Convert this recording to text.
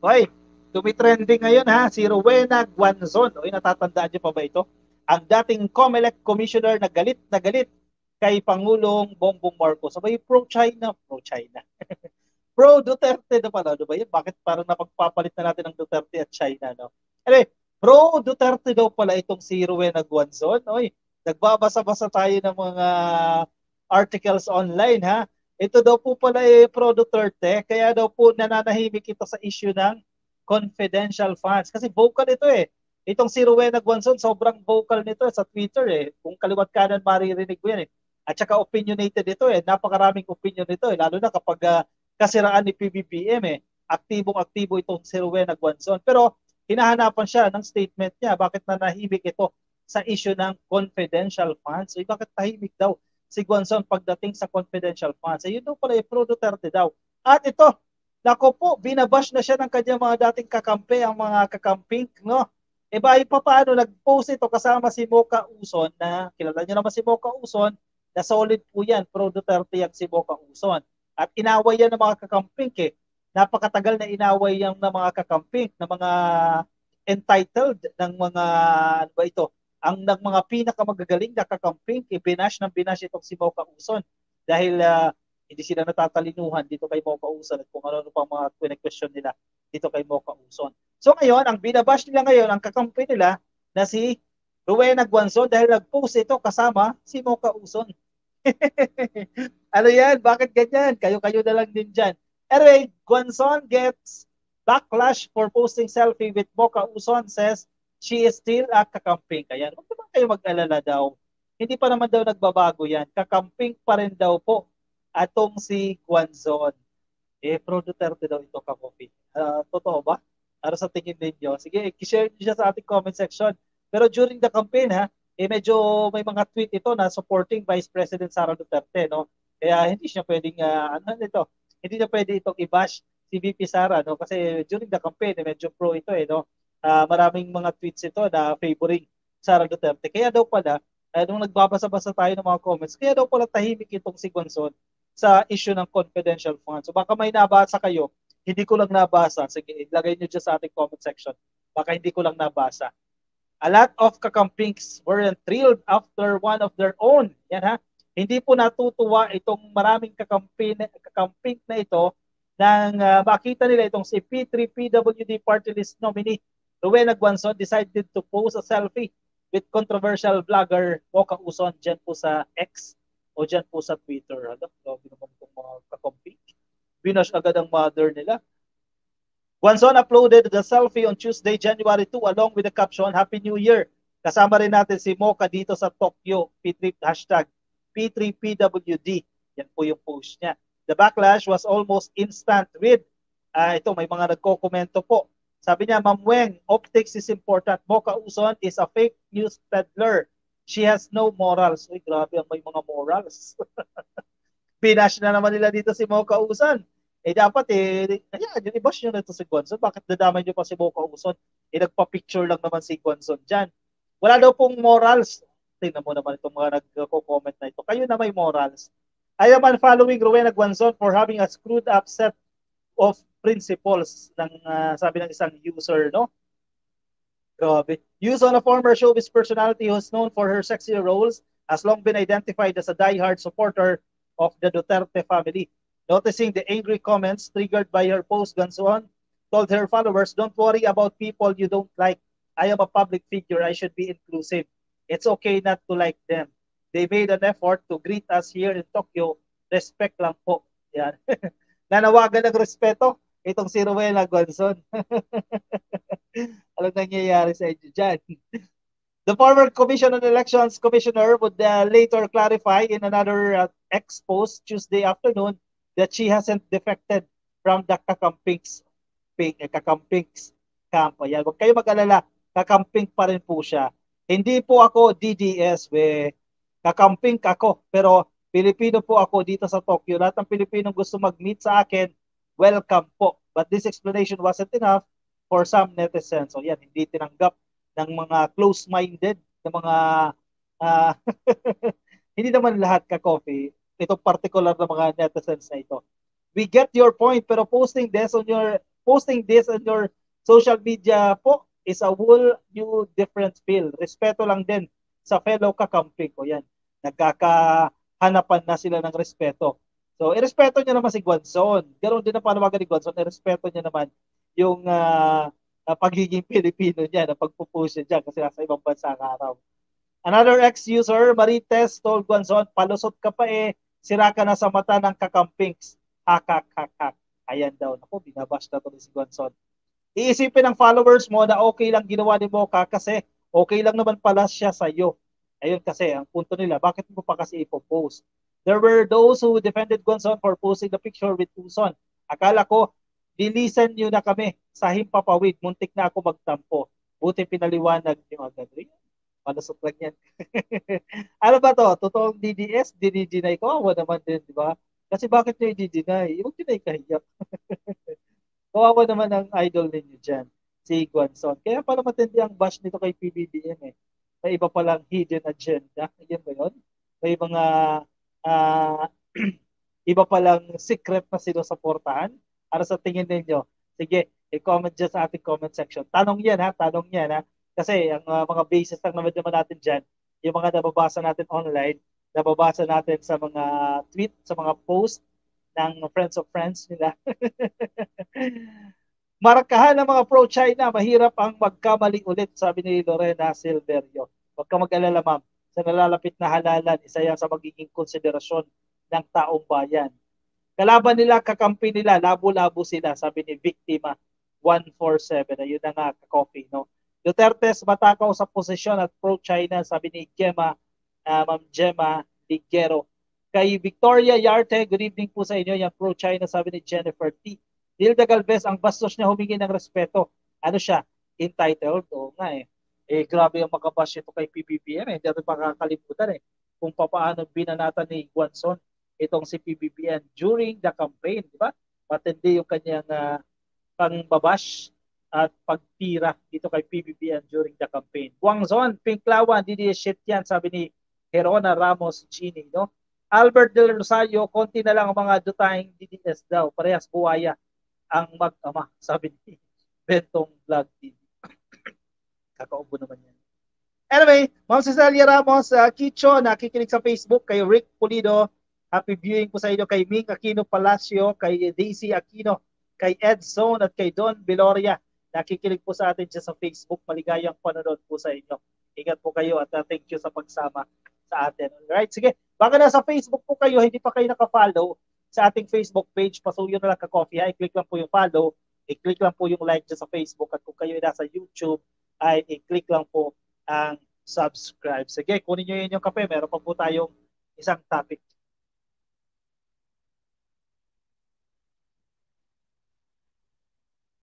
Okay, tumitrending ngayon ha, si Rowena Guanzon. O, natatandaan niyo pa ba ito? Ang dating COMELEC commissioner na galit kay Pangulong Bongbong Marcos. Sabay pro-China, pro-China. Pro-Duterte na pala, ano ba yun? Bakit parang napagpapalit na natin ng Duterte at China, no? Anyway, pro-Duterte daw pala itong si Rowena Guanzon. Oy, nagbabasa-basa tayo ng mga articles online, ha? Ito daw po pala pro-Duterte, kaya daw po nananahimik ito sa issue ng confidential funds. Kasi vocal ito eh. Itong si Rowena Guanzon, sobrang vocal nito sa Twitter eh. Kung kaliwat kanan maririnig mo yan eh. At saka opinionated ito eh. Napakaraming opinion nito eh. Lalo na kapag kasiraan ni PBBM eh. Aktibong-aktibo itong si Rowena Guanzon. Pero hinahanapan siya ng statement niya. Bakit nanahimik ito sa issue ng confidential funds? So, bakit tahimik daw si Guanzon pagdating sa confidential funds? Yun daw pala pro-Duterte daw. At ito, nako po, binabash na siya ng kanyang mga dating kakampi, ang mga kakamping, no? E ba, paano nag-post ito kasama si Mocha Uson, na kilala niyo naman si Mocha Uson, na solid po yan, pro-Duterte yan si Mocha Uson. At inaway yan ng mga kakamping eh. Napakatagal na inaway yan ng mga kakamping, ng mga entitled, ng mga, ano ba ito, ang ng mga pinakamagagaling na kakamping, binash ng binash itong si Mocha Uson. Dahil hindi sila natatalinuhan dito kay Mocha Uson at kung ano pang mga question nila dito kay Mocha Uson. So ngayon, ang binabash nila ngayon, ang kakampi nila na si Rowena Guanzon dahil nag-post ito kasama si Mocha Uson. Ano yan? Bakit ganyan? Kayo-kayo na lang din dyan. Anyway, Guanzon gets backlash for posting selfie with Mocha Uson, says she is still a kakamping. Kaya huwag naman kayo mag-alala daw. Hindi pa naman daw nagbabago yan. Kakamping pa rin daw po atong si Guanzon. Pro-Duterte daw ito kakopi. Totoo ba? Para sa tingin ninyo. Sige, i-share niyo siya sa ating comment section. Pero during the campaign, medyo may mga tweet ito na supporting Vice President Sara Duterte, no? Kaya hindi siya pwedeng, hindi niya pwede itong i-bash si VP Sara, no? Kasi during the campaign, medyo pro ito, no? Maraming mga tweets ito na favoring Sara Duterte. Kaya daw pala, nung nagbabasa-basa tayo ng mga comments, kaya daw pala tahimik itong si Gonzon sa issue ng confidential funds. So baka may nabasa kayo, hindi ko lang nabasa. Sige, ilagay nyo dyan sa ating comment section. Baka hindi ko lang nabasa. A lot of kakampings were thrilled after one of their own. Yan ha. Hindi po natutuwa itong maraming kakamping na ito nang makita nila itong si P3PWD party list nominee Rowena Guanzon decided to post a selfie with controversial vlogger Mocha Uson dyan po sa X o dyan po sa Twitter. Ano? Grabe naman itong mga kakamping. Binash agad ang mother nila. Guanzon uploaded the selfie on Tuesday, January 2 along with the caption, Happy New Year. Kasama rin natin si Mocha dito sa Tokyo, hashtag P3PWD. Yan po yung post niya. The backlash was almost instant with, ito may mga nagko-komento po. Sabi niya, Ma'am Weng, optics is important. Mocha Uson is a fake news peddler. She has no morals. Uy, grabe ang may mga morals. Binash na naman nila dito si Mocha Uson. Dapat yung i-bash nyo na ito si Guanzon. Bakit dadamay nyo pa si Mocha Uson? Nagpa-picture lang naman si Guanzon dyan. Wala daw pong morals. Tingnan mo naman itong mga nagko-comment na ito. Kayo na may morals. I am unfollowing Rowena Guanzon for having a screwed up set of principles ng sabi ng isang user, no? Grabe. Use on a former showbiz personality who's known for her sexy roles has long been identified as a die-hard supporter of the Duterte family. Noticing the angry comments triggered by her post, Guanzon told her followers, don't worry about people you don't like. I am a public figure. I should be inclusive. It's okay not to like them. They made an effort to greet us here in Tokyo. Respect lang po. Yan. Nanawagan ng respeto itong si Rowena Guanzon. Anong nangyayari sa inyo dyan? The former Commission on Elections Commissioner would later clarify in another X post Tuesday afternoon that she hasn't defected from the kakampings camp. Ayan, huwag kayo mag-alala, kakamping pa rin po siya. Hindi po ako DDS, kakamping ako, pero Pilipino po ako dito sa Tokyo. Lahat ng Pilipinong gusto mag-meet sa akin, welcome po. But this explanation wasn't enough for some netizens. So yan, hindi tinanggap ng mga close-minded, ng mga hindi naman lahat ka-coffee. Itong particular na mga netizens na ito. We get your point, pero posting this on your posting this on your social media po is a whole new different feel. Respeto lang din sa fellow kakamping ko yan. Nagkakahanapan na sila ng respeto. So, irespeto niya naman si Guanzon. Ganoon din ang panawagan ni Guanzon. Irespeto niya naman yung pagiging Pilipino niya na pagpupush niya dyan kasi nasa ibang bansa ang araw. Another ex-user, Marites, told Guanzon, palusot ka pa sira ka na sa mata ng kakampings. Hak. Ayan daw. Naku, binabash na to ni si Guanzon. Iisipin ng followers mo na okay lang ginawa ni Mocha kasi okay lang naman pala siya sa iyo. Ayun kasi, ang punto nila, bakit mo pa kasi ipopost? There were those who defended Guanzon for posting the picture with Tucson. Akala ko, dilisan nyo na kami sa himpapawid. Muntik na ako magtampo. Buti pinaliwanag nyo agad. Malusot lang yan. Ano ba to? Totoong DDS? Dinideny ko? Awa naman din, di ba? Kasi bakit nyo i-deny? Huwag nyo na ikahiyak. Kawawa naman ang idol ninyo dyan, si Guanzon. Kaya pala matindi ang bash nito kay PBBM eh. May iba palang hidden agenda. Yan ba yun? May mga iba palang secret na sinusuportahan. Para sa tingin ninyo, sige, i-comment dyan sa ating comment section. Tanong yan ha. Kasi ang mga basis lang naman natin dyan, yung mga nababasa natin online, nababasa natin sa mga tweet, sa mga post ng friends of friends nila. Marakahan ng mga pro-China, mahirap ang magkamali ulit, sabi ni Lorena Silverio. Huwag ka mag-alala, ma'am. Sa nalalapit na halalan, isa yan sa magiging konsiderasyon ng taong bayan. Kalaban nila, kakampi nila, labo-labo sila, sabi ni Biktima 147. Ayun na nga, ka-coffee, no? Duterte's matakaw sa posisyon at pro-China, sabi ni Ma'am Gemma Ligero. Kay Victoria Yarte, good evening po sa inyo. Yung pro-China, sabi ni Jennifer T. Hilda Galvez, ang bastos niya humingi ng respeto. Ano siya? Entitled? Oo nga eh. Grabe yung makabash ito kay PBBM. Hindi natin makakalimutan kung paano binanatan ni Guanzon itong si PBBM during the campaign. Di ba? Matindi yung kanyang pangbabash at pagtira dito kay PBBM during the campaign. Guangzon, Pinklawan, DDS shit yan, sabi ni Herona Ramos Gini, no? Albert Del Rosario, konti na lang ang mga dutahing DDS daw. Parehas buwaya ang mag-ama, sabi ni Bentong Vlog TV. Kakaubo naman yan. Anyway, Ma'am Cecilia Ramos, Kicho, nakikinig sa Facebook, kay Rick Pulido, happy viewing po sa inyo, kay Ming Aquino Palacio, kay Daisy Aquino, kay Ed Zone, at kay Don Beloria. Nakikinig po sa atin dyan sa Facebook. Maligayang panonood po sa inyo. Ingat po kayo at thank you sa pagsama sa atin. Alright, sige. Baka nasa Facebook po kayo, hindi pa kayo naka-follow sa ating Facebook page, pasuyo na lang ka-coffee. I-click lang po yung follow, i-click lang po yung like dyan sa Facebook, at kung kayo ay nasa YouTube, ay i-click lang po ang subscribe. Sige, kunin nyo yun yung kape. Meron pa po tayong isang topic.